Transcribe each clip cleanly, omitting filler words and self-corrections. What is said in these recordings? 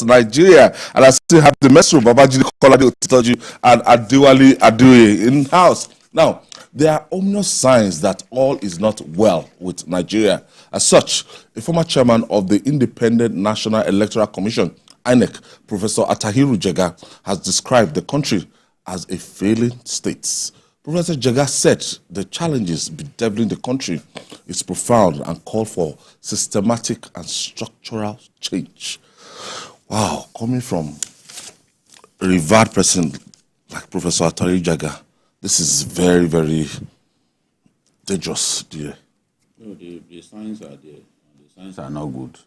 Nigeria, and I still have the Mesro Babajide Kolade Otitoju and Adewale Adeoye in house. Now, there are ominous signs that all is not well with Nigeria. As such, a former chairman of the Independent National Electoral Commission, INEC, Professor Attahiru Jega, has described the country as a failing state. Professor Jaga said the challenges bedeviling the country is profound and called for systematic and structural change. Wow, coming from a revered person like Professor Attahiru Jega, this is very, very dangerous, dear. No, the signs are there. The signs are not good.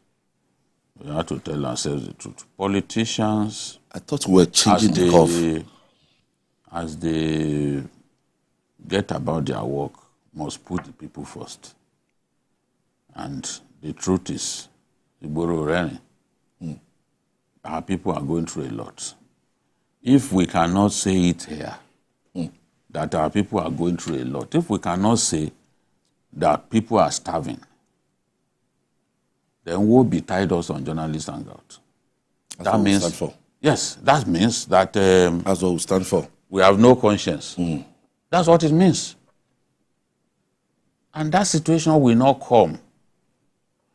We have to tell ourselves the truth. Politicians, I thought we were changing the curve. As they get about their work, must put the people first. And the truth is, our people are going through a lot. If we cannot say it here, that our people are going through a lot, if we cannot say that people are starving, then we'll be tied us on journalists and out. That means, stand for. Yes, that means that that's what we stand for. We have no conscience. That's what it means. And that situation will not come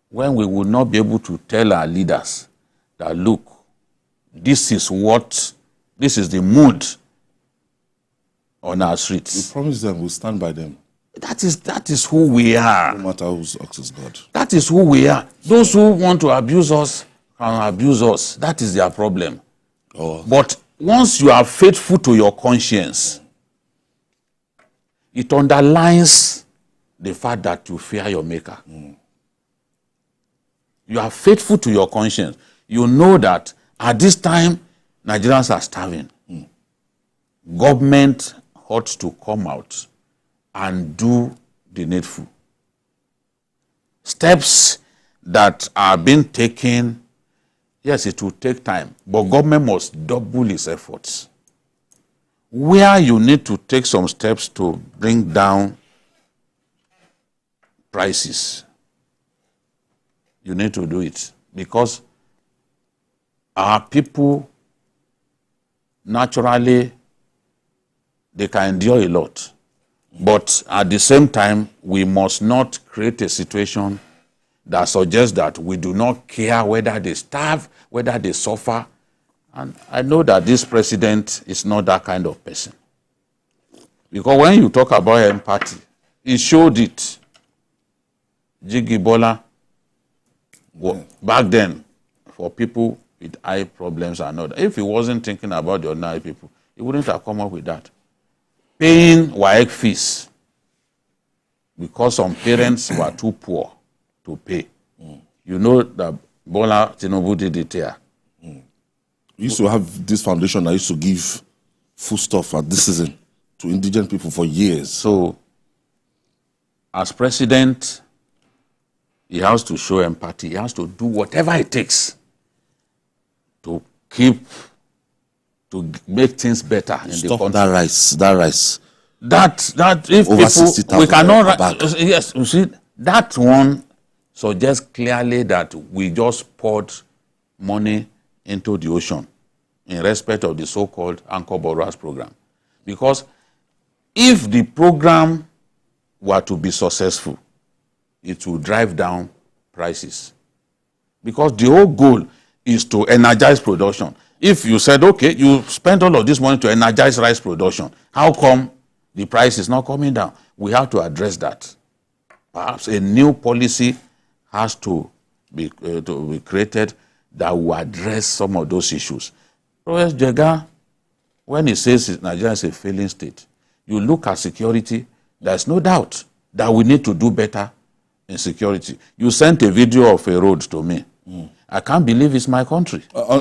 when we will not be able to tell our leaders that, look, this is the mood on our streets. We promise them we'll stand by them. That is who we are. No matter whose ox is God. That is who we are. Those who want to abuse us can abuse us. That is their problem. Oh. But once you are faithful to your conscience, it underlines the fact that you fear your maker. You are faithful to your conscience. You know that at this time, Nigerians are starving. Government ought to come out and do the needful. Steps that are being taken, yes, it will take time, but government must double its efforts. Where you need to take some steps to bring down prices, you need to do it, because our people, naturally, they can endure a lot. But at the same time, we must not create a situation that suggests that we do not care whether they starve, whether they suffer. And I know that this president is not that kind of person. Because when you talk about empathy, he showed it. Jigibola, back then, for people with eye problems and all that, if he wasn't thinking about the ordinary people, he wouldn't have come up with that. Paying WAEC fees because some parents were too poor to pay. You know that Bola Tinubu did it here. We used to have this foundation that used to give food stuff at this season to indigent people for years. So, as president, he has to show empathy. He has to do whatever it takes to make things better in the country. That rice. That if over people, we cannot, yes, you see, that one suggests clearly that we just poured money into the ocean in respect of the so-called Anchor Borrowers program. Because if the program were to be successful, it will drive down prices. Because the whole goal is to energize production. If you said, okay, you spent all of this money to energize rice production, how come the price is not coming down? We have to address that. Perhaps a new policy has to be created that will address some of those issues. Prof. Jaga, when he says Nigeria is a failing state, you look at security, there's no doubt that we need to do better in security. You sent a video of a road to me. I can't believe it's my country. How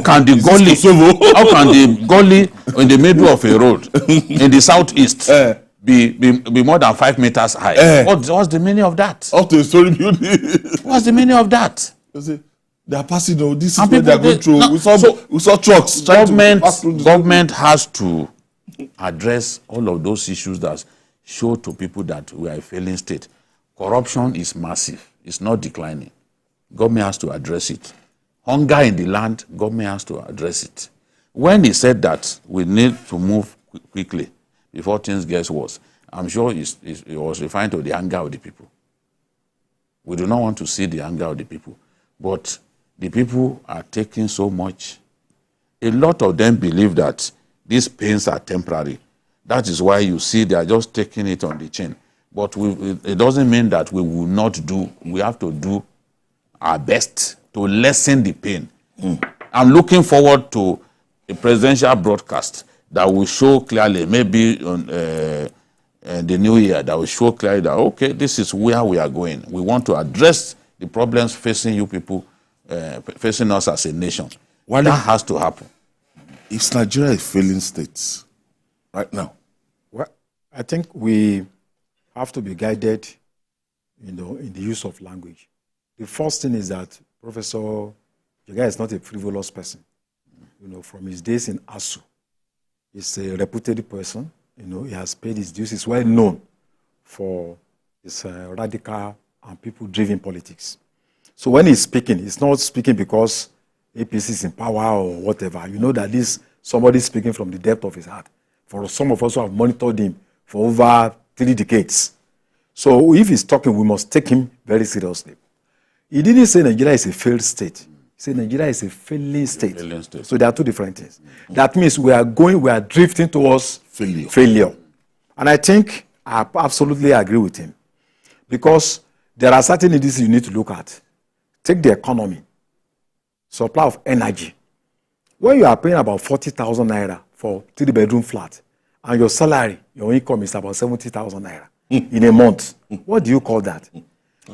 can the gully in the middle of a road in the southeast be more than 5 meters high? What's the meaning of that? Up to a story building. What's the meaning of that? They are passing. This is where they are going through. We saw trucks. Government has to address all of those issues that show to people that we are a failing state. Corruption is massive. It's not declining. government has to address it. Hunger in the land, government has to address it. When he said that we need to move quickly before things get worse, I'm sure he was referring to the anger of the people. We do not want to see the anger of the people. But the people are taking so much. A lot of them believe that these pains are temporary. That is why you see they are just taking it on the chin. But it doesn't mean that we will not do. We have to do our best to lessen the pain. I'm looking forward to a presidential broadcast that will show clearly, maybe on the new year, that will show clearly that, okay, this is where we are going. We want to address the problems facing you people, facing us as a nation. That has to happen. Is Nigeria a failing state right now? Well, I think we have to be guided, in the use of language. The first thing is that Professor Jaga is not a frivolous person. From his days in ASU, he's a reputed person. He has paid his dues. He's well known for his radical and people-driven politics. So when he's speaking, he's not speaking because APC is in power or whatever. You know that this somebody speaking from the depth of his heart. For some of us who have monitored him for over 3 decades. So if he's talking, we must take him very seriously. He didn't say Nigeria is a failed state. He said Nigeria is a failing state. So there are 2 different things. That means we are drifting towards failure. And I think I absolutely agree with him. Because there are certain issues you need to look at. Take the economy. Supply of energy. When you are paying about 40,000 naira for 3-bedroom flat, and your salary, your income is about 70,000 naira in a month, what do you call that?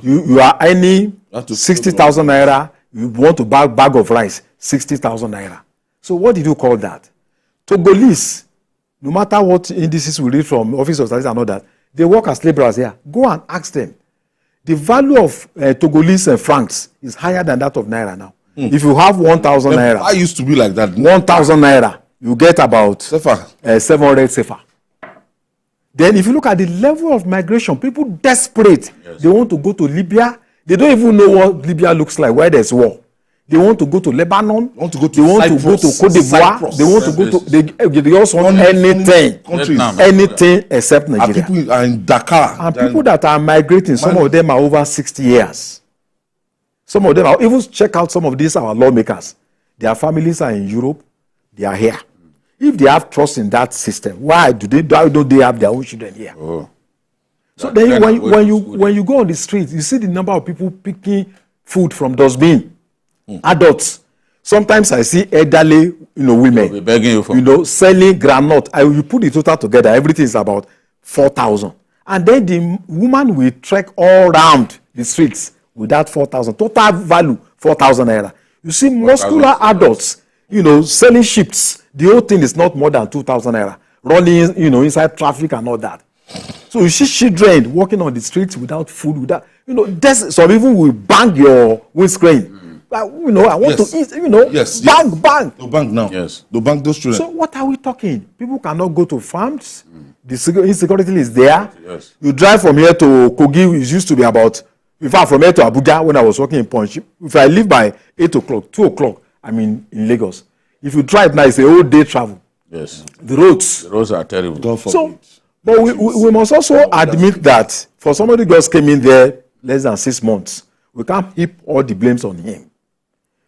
You are earning 60,000 naira, you want to buy a bag of rice, 60,000 naira. So what did you call that? Togolese, no matter what indices we read from Office of Statistics and all that, they work as laborers here. Go and ask them. The value of Togolese and francs is higher than that of naira now. If you have 1,000 naira, I used to be like that. 1,000 naira, you get about 700 sefa. Then if you look at the level of migration, people desperate. Yes. They want to go to Libya. They don't even know what Libya looks like, where there's war. They want to go to Lebanon. They want to go to Cote d'Ivoire. They want to go to. They also want anything except Nigeria. And people are in Dakar. And people that are migrating, some of them are over 60 years. Some of them are even check out some of these our lawmakers. Their families are in Europe. They are here. If they have trust in that system, why don't they have their own children here? Oh. So then when you go on the street, you see the number of people picking food from dustbin. Adults. Sometimes I see elderly, women, begging you selling groundnut. You put the total together, everything is about 4,000. And then the woman will trek all around the streets with that 4,000. Total value, 4,000 naira. You see muscular adults, selling chips. The whole thing is not more than 2,000 naira. Running, inside traffic and all that. So you see children walking on the streets without food, without, some even will bang your windscreen. I want to eat, Yes. Bang. No bank now. Yes. No bank those children. So what are we talking? People cannot go to farms. The insecurity is there. Yes. You drive from here to Kogi, it used to be about, in fact, from here to Abuja when I was working in Punch, if I leave by 8 o'clock, 2 o'clock, I'm in Lagos. If you drive now, it's a whole day travel. Yes. The roads are terrible. God forbid. So, but we must also admit that for somebody who just came in there less than 6 months, we can't heap all the blames on him.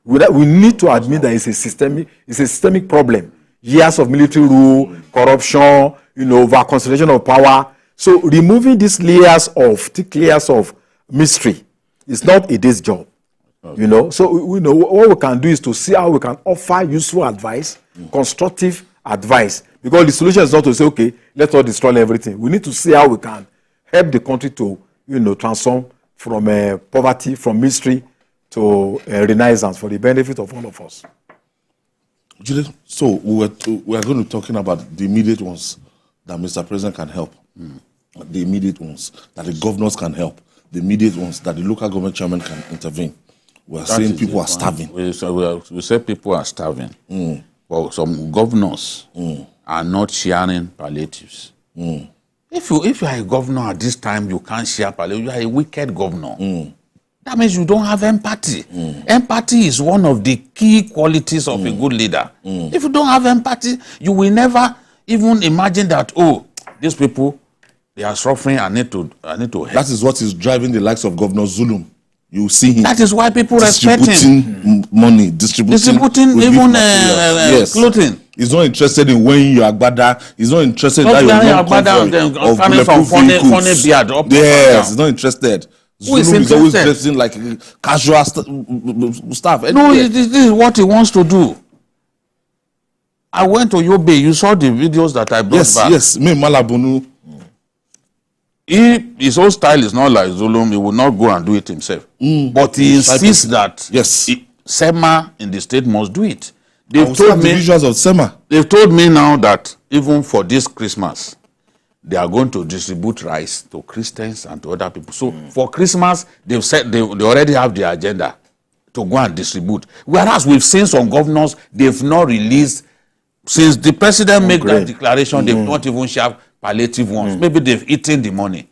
We need to admit that it's a systemic problem. Years of military rule, corruption, over concentration of power. So removing these thick layers of mystery is not a day's job. Okay. So what we can do is to see how we can offer useful advice, constructive advice. Because the solution is not to say, okay, let's all destroy everything. We need to see how we can help the country to, transform from poverty, from mystery to renaissance for the benefit of all of us. Julian, so we are going to be talking about the immediate ones that Mr. President can help. The immediate ones that the governors can help. The immediate ones that the local government chairman can intervene. We are saying people are starving. We say people are starving. But some governors are not sharing palliatives. If you are a governor at this time, you can't share palliatives. You are a wicked governor. that means you don't have empathy. Empathy is one of the key qualities of a good leader. If you don't have empathy, you will never even imagine that, oh, these people, they are suffering, I need to help. That is what is driving the likes of Governor Zulum. You see him. That is why people respect him. Distributing money, distributing even yes. clothing. He's not interested in wearing your agbada. He's not interested in Not that wearing your agbada and then carrying some funny beard up. Yes, he's not interested. Who is Zulum is always interested? dressing like casual stuff. No, this is what he wants to do. I went to Yobe. You saw the videos that I brought back. Yes, me Malabunu. His own style is not like Zulum. He will not go and do it himself. But he insists that SEMA in the state must do it. They've told me, visuals of SEMA. They've told me now that even for this Christmas, they are going to distribute rice to Christians and to other people. So for Christmas, they've said they already have the agenda to go and distribute. Whereas we've seen some governors, they've not released, since the president made that declaration, they've not even shared palliative ones. Maybe they've eaten the money.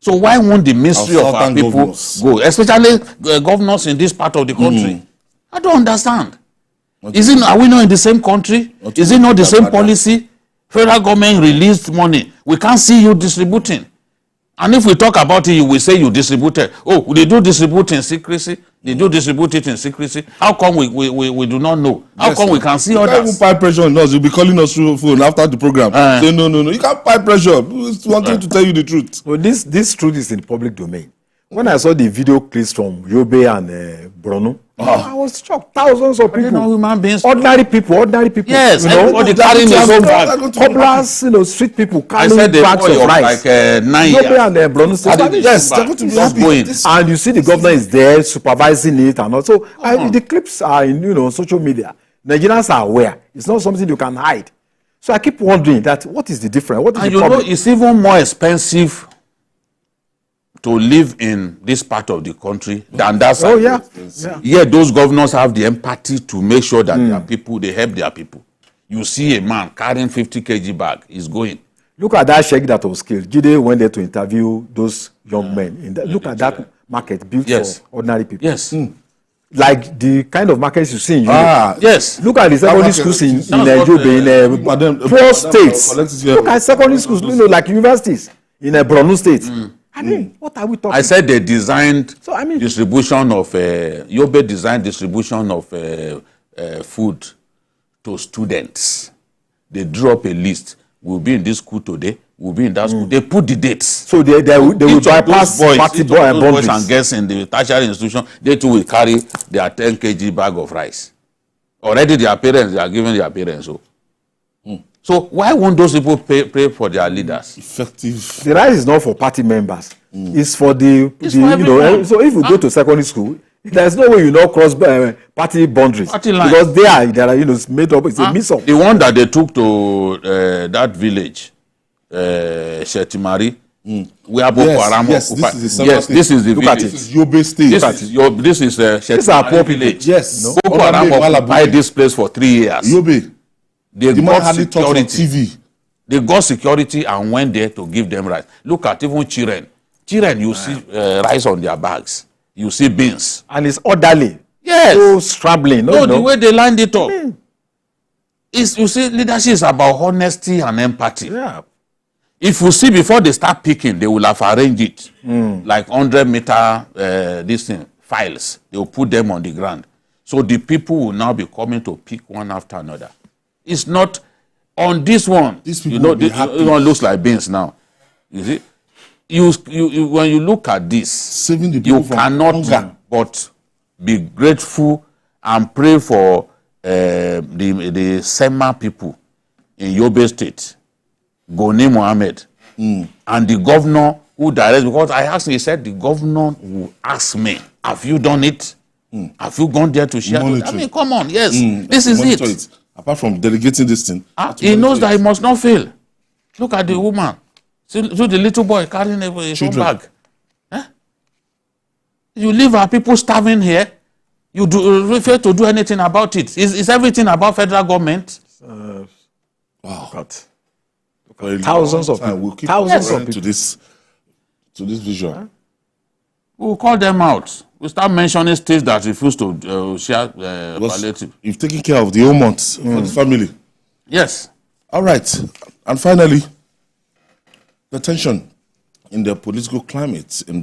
So why won't the mystery of our people go, especially governors in this part of the country? I don't understand. Are we not in the same country? Is it not the same policy? Federal government released money. We can't see you distributing. And if we talk about it, you will say you distributed. Oh, they do distribute in secrecy. They do distribute it in secrecy. How come we do not know? How come we can see others? You can't even apply pressure on us. You'll be calling us through phone after the program. Say, no. You can't apply pressure. It's wanting to tell you the truth. Well, this truth is in public domain. When I saw the video clips from Yobe and Bruno, I was shocked. Thousands of people, human beings, ordinary people. Yes, everybody carrying their own bag. Cobblers, street people carrying bags of rice. Like 9 years. Yobe and Bruno, yes, they're going to be happy. And you see the governor is there supervising it, and also the clips are in social media. Nigerians are aware. It's not something you can hide. So I keep wondering that what is the difference? What is and the problem? It's even more expensive to live in this part of the country than that side. Oh, yeah. Yeah, those governors have the empathy to make sure that their people, they help their people. You see a man carrying 50 kg bag, he's going. Look at that sheikh that was killed. Jide went there to interview those young men. Look at that market built for ordinary people. Yes. Like the kind of markets you see in Europe. Yes. Look at the secondary schools in Yobe, in poor states. Look at secondary schools, like universities in Borno State. I mean, what are we talking about? I said they designed distribution of, Yobe designed distribution of food to students. They drew up a list. We'll be in this school today. We'll be in that school. They put the dates. So they will bypass party boundaries. And girls in the tertiary institution, they too will carry their 10 kg bag of rice. Already their parents, they are giving their parents. So why won't those people pray for their leaders? Effective. The rice is not for party members. It's for the so if you go to secondary school, there's no way you cross party boundaries. Party lines. Because there are it's made up, it's a mix up. The one that they took to that village, Shetimari, where Boko Haram occupied. This is the village. This is Yobe State. This is Shetimari village. Yes. Boko Haram occupied this place for 3 years. Yobe. They got security. TV. They got security and went there to give them rice. Look at even children. Children, you see rice on their bags. You see beans. And it's orderly. Yes. So scrabbling. The way they lined it up. You see, leadership is about honesty and empathy. Yeah. If you see before they start picking, they will have arranged it. Like 100-meter files. They will put them on the ground. So the people will now be coming to pick one after another. It's not on this one. These people this one looks like beans now. You see? You when you look at this, saving the people you cannot but be grateful and pray for the SEMA people in Yobe State, Goni Mohammed, and the governor who directs, because I asked him, he said the governor will ask me, have you done it? Have you gone there to share? I mean, come on, yes, this is it. Apart from delegating this thing. He knows that he must not fail. Look at the woman. See the little boy carrying his own bag. You leave our people starving here. You refer to do anything about it. Is everything about federal government? Wow. Thousands of people. We'll keep thousands of people to this visual. We'll call them out. We start mentioning states that refuse to share palliative. You've taken care of the whole month for the family. Yes. All right. And finally, the tension in the political climate in